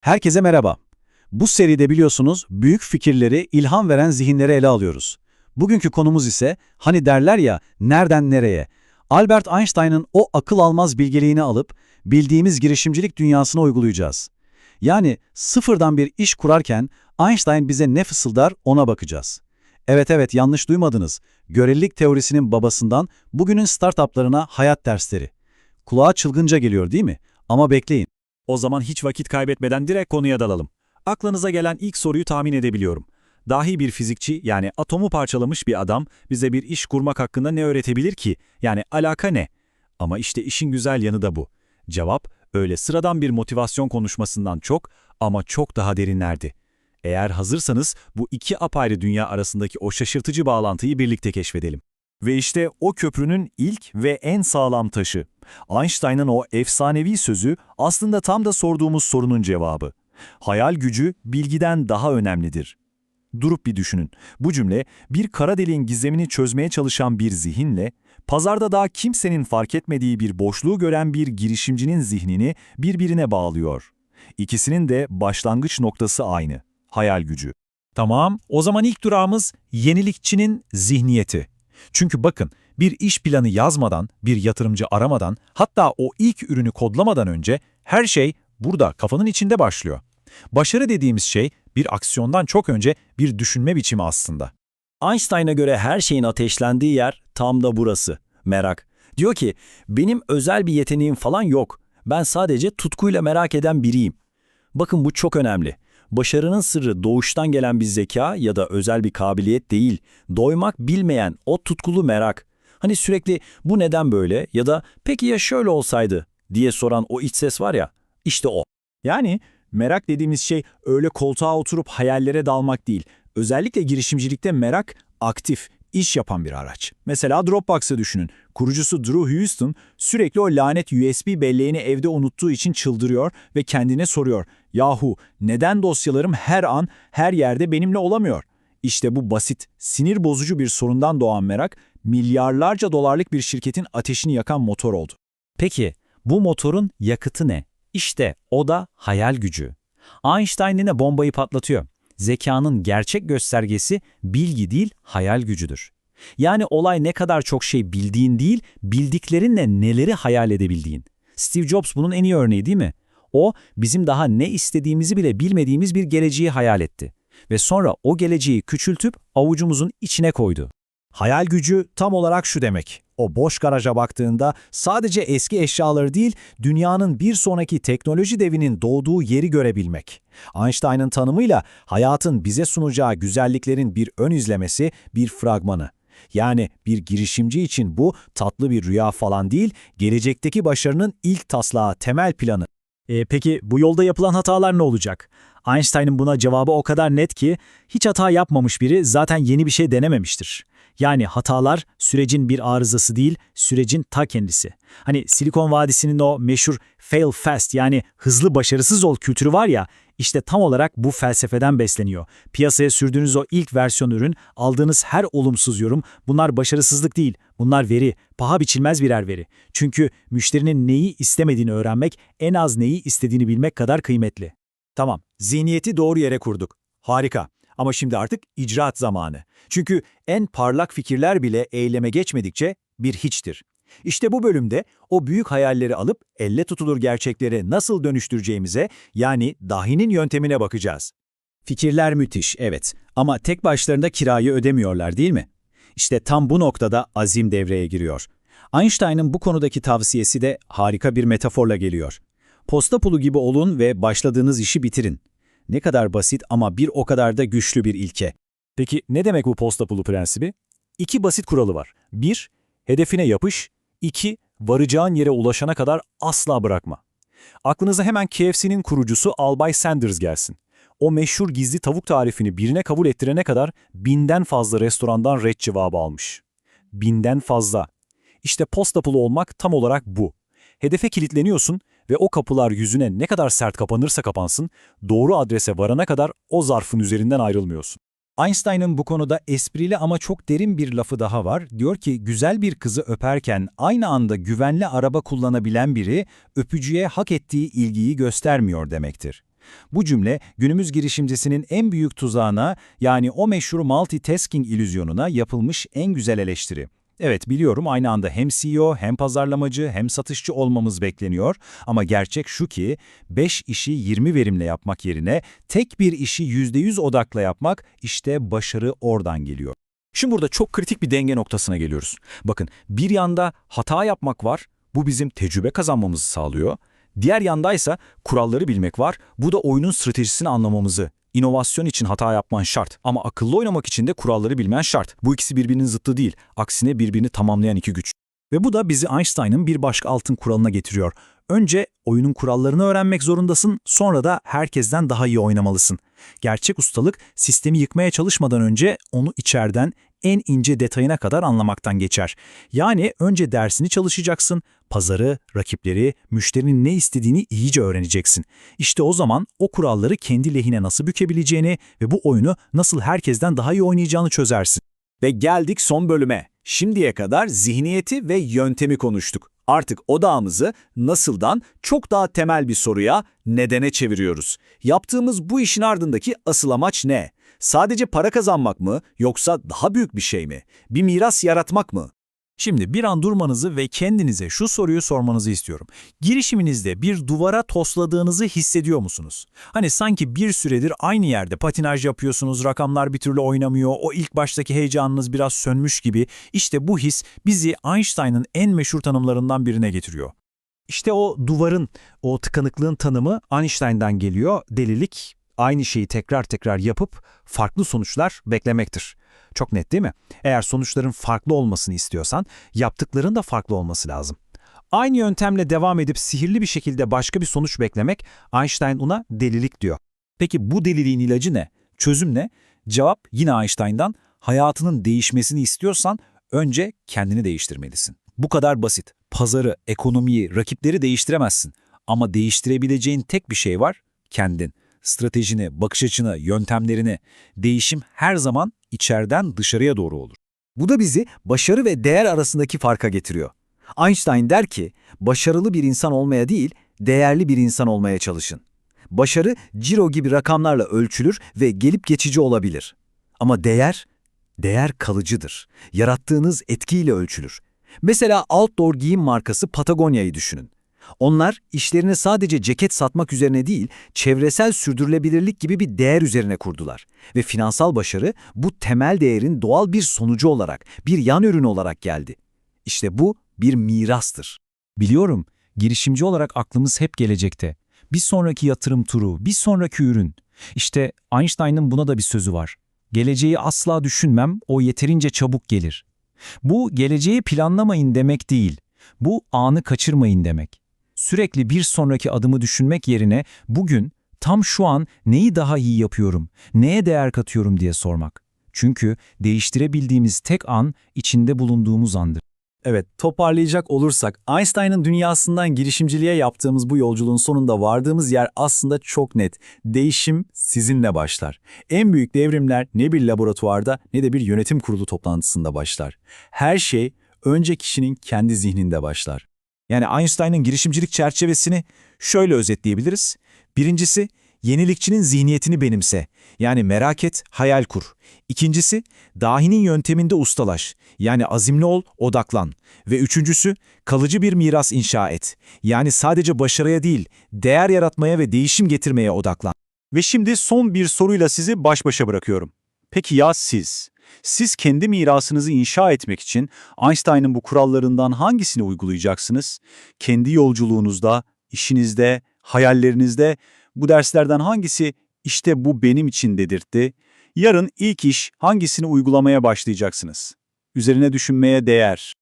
Herkese merhaba. Bu seride biliyorsunuz büyük fikirleri ilham veren zihinleri ele alıyoruz. Bugünkü konumuz ise hani derler ya nereden nereye? Albert Einstein'ın o akıl almaz bilgeliğini alıp bildiğimiz girişimcilik dünyasına uygulayacağız. Yani sıfırdan bir iş kurarken Einstein bize ne fısıldar ona bakacağız. Evet yanlış duymadınız. Görelilik teorisinin babasından bugünün startuplarına hayat dersleri. Kulağa çılgınca geliyor değil mi? Ama bekleyin. O zaman hiç vakit kaybetmeden direkt konuya dalalım. Aklınıza gelen ilk soruyu tahmin edebiliyorum. Dahi bir fizikçi, yani atomu parçalamış bir adam bize bir iş kurmak hakkında ne öğretebilir ki? Yani alaka ne? Ama işte işin güzel yanı da bu. Cevap öyle sıradan bir motivasyon konuşmasından çok ama çok daha derinlerdi. Eğer hazırsanız bu iki apayrı dünya arasındaki o şaşırtıcı bağlantıyı birlikte keşfedelim. Ve işte o köprünün ilk ve en sağlam taşı. Einstein'ın o efsanevi sözü aslında tam da sorduğumuz sorunun cevabı. Hayal gücü bilgiden daha önemlidir. Durup bir düşünün. Bu cümle bir kara deliğin gizemini çözmeye çalışan bir zihinle, pazarda daha kimsenin fark etmediği bir boşluğu gören bir girişimcinin zihnini birbirine bağlıyor. İkisinin de başlangıç noktası aynı. Hayal gücü. Tamam, o zaman ilk durağımız yenilikçinin zihniyeti. Çünkü bakın, bir iş planı yazmadan, bir yatırımcı aramadan, hatta o ilk ürünü kodlamadan önce her şey burada kafanın içinde başlıyor. Başarı dediğimiz şey bir aksiyondan çok önce bir düşünme biçimi aslında. Einstein'a göre her şeyin ateşlendiği yer tam da burası, merak. Diyor ki, benim özel bir yeteneğim falan yok. Ben sadece tutkuyla merak eden biriyim. Bakın bu çok önemli. Başarının sırrı doğuştan gelen bir zeka ya da özel bir kabiliyet değil. Doymak bilmeyen o tutkulu merak. Hani sürekli bu neden böyle ya da peki ya şöyle olsaydı diye soran o iç ses var ya, işte o. Yani merak dediğimiz şey öyle koltuğa oturup hayallere dalmak değil. Özellikle girişimcilikte merak aktif, iş yapan bir araç. Mesela Dropbox'ı düşünün. Kurucusu Drew Houston sürekli o lanet USB belleğini evde unuttuğu için çıldırıyor ve kendine soruyor. Yahu neden dosyalarım her an, her yerde benimle olamıyor? İşte bu basit, sinir bozucu bir sorundan doğan merak, milyarlarca dolarlık bir şirketin ateşini yakan motor oldu. Peki, bu motorun yakıtı ne? İşte o da hayal gücü. Einstein yine bombayı patlatıyor. Zekanın gerçek göstergesi bilgi değil, hayal gücüdür. Yani olay ne kadar çok şey bildiğin değil, bildiklerinle neleri hayal edebildiğin. Steve Jobs bunun en iyi örneği değil mi? O, bizim daha ne istediğimizi bile bilmediğimiz bir geleceği hayal etti. Ve sonra o geleceği küçültüp avucumuzun içine koydu. Hayal gücü tam olarak şu demek. O boş garaja baktığında sadece eski eşyaları değil, dünyanın bir sonraki teknoloji devinin doğduğu yeri görebilmek. Einstein'ın tanımıyla hayatın bize sunacağı güzelliklerin bir ön izlemesi, bir fragmanı. Yani bir girişimci için bu tatlı bir rüya falan değil, gelecekteki başarının ilk taslağı, temel planı. Peki bu yolda yapılan hatalar ne olacak? Einstein'ın buna cevabı o kadar net ki, hiç hata yapmamış biri zaten yeni bir şey denememiştir. Yani hatalar sürecin bir arızası değil, sürecin ta kendisi. Hani Silikon Vadisi'nin o meşhur fail fast yani hızlı başarısız ol kültürü var ya, işte tam olarak bu felsefeden besleniyor. Piyasaya sürdüğünüz o ilk versiyon ürün, aldığınız her olumsuz yorum, bunlar başarısızlık değil, bunlar veri, paha biçilmez birer veri. Çünkü müşterinin neyi istemediğini öğrenmek, en az neyi istediğini bilmek kadar kıymetli. Tamam, zihniyeti doğru yere kurduk. Harika. Ama şimdi artık icraat zamanı. Çünkü en parlak fikirler bile eyleme geçmedikçe bir hiçtir. İşte bu bölümde o büyük hayalleri alıp elle tutulur gerçeklere nasıl dönüştüreceğimize, yani dahinin yöntemine bakacağız. Fikirler müthiş, evet. Ama tek başlarında kirayı ödemiyorlar değil mi? İşte tam bu noktada azim devreye giriyor. Einstein'ın bu konudaki tavsiyesi de harika bir metaforla geliyor. Posta pulu gibi olun ve başladığınız işi bitirin. Ne kadar basit ama bir o kadar da güçlü bir ilke. Peki ne demek bu posta pulu prensibi? İki basit kuralı var. 1. Hedefine yapış. 2. Varacağın yere ulaşana kadar asla bırakma. Aklınıza hemen KFC'nin kurucusu Albay Sanders gelsin. O meşhur gizli tavuk tarifini birine kabul ettirene kadar 1000'den fazla restorandan ret cevabı almış. 1000'den fazla. İşte posta pulu olmak tam olarak bu. Hedefe kilitleniyorsun ve o kapılar yüzüne ne kadar sert kapanırsa kapansın, doğru adrese varana kadar o zarfın üzerinden ayrılmıyorsun. Einstein'ın bu konuda esprili ama çok derin bir lafı daha var. Diyor ki güzel bir kızı öperken aynı anda güvenli araba kullanabilen biri öpücüye hak ettiği ilgiyi göstermiyor demektir. Bu cümle günümüz girişimcisinin en büyük tuzağına, yani o meşhur multitasking illüzyonuna yapılmış en güzel eleştiri. Evet, biliyorum, aynı anda hem CEO, hem pazarlamacı, hem satışçı olmamız bekleniyor ama gerçek şu ki 5 işi 20 verimle yapmak yerine tek bir işi %100 odakla yapmak, işte başarı oradan geliyor. Şimdi burada çok kritik bir denge noktasına geliyoruz. Bakın, bir yanda hata yapmak var, bu bizim tecrübe kazanmamızı sağlıyor. Diğer yandaysa kuralları bilmek var, bu da oyunun stratejisini anlamamızı. İnovasyon için hata yapman şart ama akıllı oynamak için de kuralları bilmen şart. Bu ikisi birbirinin zıttı değil, aksine birbirini tamamlayan iki güç. Ve bu da bizi Einstein'ın bir başka altın kuralına getiriyor. Önce oyunun kurallarını öğrenmek zorundasın, sonra da herkesten daha iyi oynamalısın. Gerçek ustalık, sistemi yıkmaya çalışmadan önce onu içeriden en ince detayına kadar anlamaktan geçer. Yani önce dersini çalışacaksın, pazarı, rakipleri, müşterinin ne istediğini iyice öğreneceksin. İşte o zaman o kuralları kendi lehine nasıl bükebileceğini ve bu oyunu nasıl herkesten daha iyi oynayacağını çözersin. Ve geldik son bölüme. Şimdiye kadar zihniyeti ve yöntemi konuştuk. Artık odağımızı nasıldan çok daha temel bir soruya, nedene çeviriyoruz. Yaptığımız bu işin ardındaki asıl amaç ne? Sadece para kazanmak mı, yoksa daha büyük bir şey mi? Bir miras yaratmak mı? Şimdi bir an durmanızı ve kendinize şu soruyu sormanızı istiyorum. Girişiminizde bir duvara tosladığınızı hissediyor musunuz? Hani sanki bir süredir aynı yerde patinaj yapıyorsunuz, rakamlar bir türlü oynamıyor, o ilk baştaki heyecanınız biraz sönmüş gibi. İşte bu his bizi Einstein'ın en meşhur tanımlarından birine getiriyor. İşte o duvarın, o tıkanıklığın tanımı Einstein'dan geliyor. Delilik, aynı şeyi tekrar tekrar yapıp farklı sonuçlar beklemektir. Çok net değil mi? Eğer sonuçların farklı olmasını istiyorsan, yaptıkların da farklı olması lazım. Aynı yöntemle devam edip sihirli bir şekilde başka bir sonuç beklemek, Einstein ona delilik diyor. Peki bu deliliğin ilacı ne? Çözüm ne? Cevap yine Einstein'dan, hayatının değişmesini istiyorsan önce kendini değiştirmelisin. Bu kadar basit. Pazarı, ekonomiyi, rakipleri değiştiremezsin. Ama değiştirebileceğin tek bir şey var, kendin. Stratejini, bakış açını, yöntemlerini. Değişim her zaman içeriden dışarıya doğru olur. Bu da bizi başarı ve değer arasındaki farka getiriyor. Einstein der ki, başarılı bir insan olmaya değil, değerli bir insan olmaya çalışın. Başarı, ciro gibi rakamlarla ölçülür ve gelip geçici olabilir. Ama değer kalıcıdır. Yarattığınız etkiyle ölçülür. Mesela outdoor giyim markası Patagonia'yı düşünün. Onlar işlerini sadece ceket satmak üzerine değil, çevresel sürdürülebilirlik gibi bir değer üzerine kurdular. Ve finansal başarı bu temel değerin doğal bir sonucu olarak, bir yan ürün olarak geldi. İşte bu bir mirastır. Biliyorum, girişimci olarak aklımız hep gelecekte. Bir sonraki yatırım turu, bir sonraki ürün. İşte Einstein'ın buna da bir sözü var. Geleceği asla düşünmem, o yeterince çabuk gelir. Bu geleceği planlamayın demek değil. Bu anı kaçırmayın demek. Sürekli bir sonraki adımı düşünmek yerine bugün, tam şu an neyi daha iyi yapıyorum, neye değer katıyorum diye sormak. Çünkü değiştirebildiğimiz tek an içinde bulunduğumuz andır. Evet, toparlayacak olursak Einstein'ın dünyasından girişimciliğe yaptığımız bu yolculuğun sonunda vardığımız yer aslında çok net. Değişim sizinle başlar. En büyük devrimler ne bir laboratuvarda ne de bir yönetim kurulu toplantısında başlar. Her şey önce kişinin kendi zihninde başlar. Yani Einstein'ın girişimcilik çerçevesini şöyle özetleyebiliriz. Birincisi, yenilikçinin zihniyetini benimse. Yani merak et, hayal kur. İkincisi, dahinin yönteminde ustalaş. Yani azimli ol, odaklan. Ve üçüncüsü, kalıcı bir miras inşa et. Yani sadece başarıya değil, değer yaratmaya ve değişim getirmeye odaklan. Ve şimdi son bir soruyla sizi baş başa bırakıyorum. Peki ya siz? Siz kendi mirasınızı inşa etmek için Einstein'ın bu kurallarından hangisini uygulayacaksınız? Kendi yolculuğunuzda, işinizde, hayallerinizde bu derslerden hangisi işte bu benim için dedirtti? Yarın ilk iş hangisini uygulamaya başlayacaksınız? Üzerine düşünmeye değer.